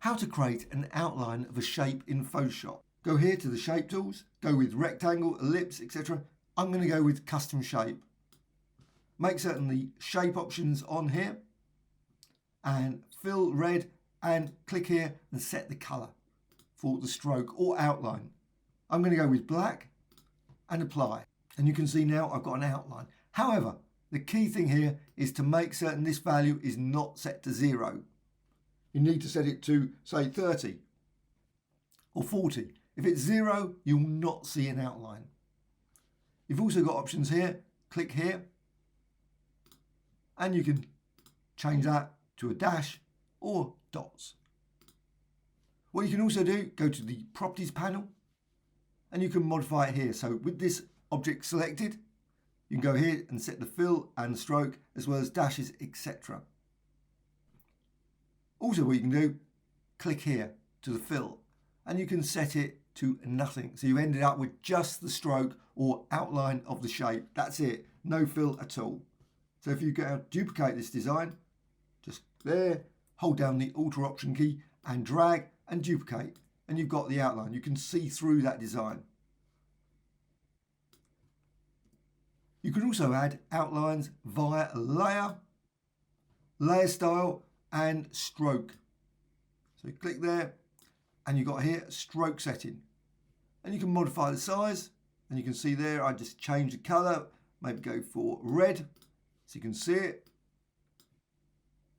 How to create an outline of a shape in Photoshop. Go here to the shape tools, go with rectangle, ellipse, etc. I'm going to go with custom shape. Make certain the shape options on here and fill red and click here and set the color for the stroke or outline. I'm going to go with black and apply. And you can see now I've got an outline. However, the key thing here is to make certain this value is not set to 0. You need to set it to, say, 30 or 40. If it's 0, you'll not see an outline. You've also got options here. Click here and you can change that to a dash or dots. What you can also do, go to the properties panel and you can modify it here. So with this object selected, you can go here and set the fill and stroke as well as dashes, etc. Also what you can do, click here to the fill and you can set it to nothing. So you've ended up with just the stroke or outline of the shape. That's it, no fill at all. So if you go out, duplicate this design, just there, hold down the Alt Option key and drag and duplicate and you've got the outline. You can see through that design. You can also add outlines via layer, layer style and stroke. So you click there and you've got here stroke setting and you can modify the size and you can see there I just change the color, maybe go for red so you can see it.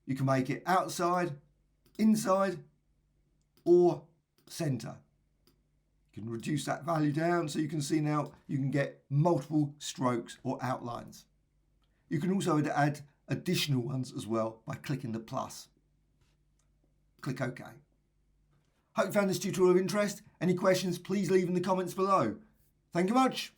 You can make it outside, inside or center. You can reduce that value down so you can see now you can get multiple strokes or outlines. You can also add additional ones as well by clicking the plus. Click OK. Hope you found this tutorial of interest. Any questions, please leave in the comments below. Thank you much.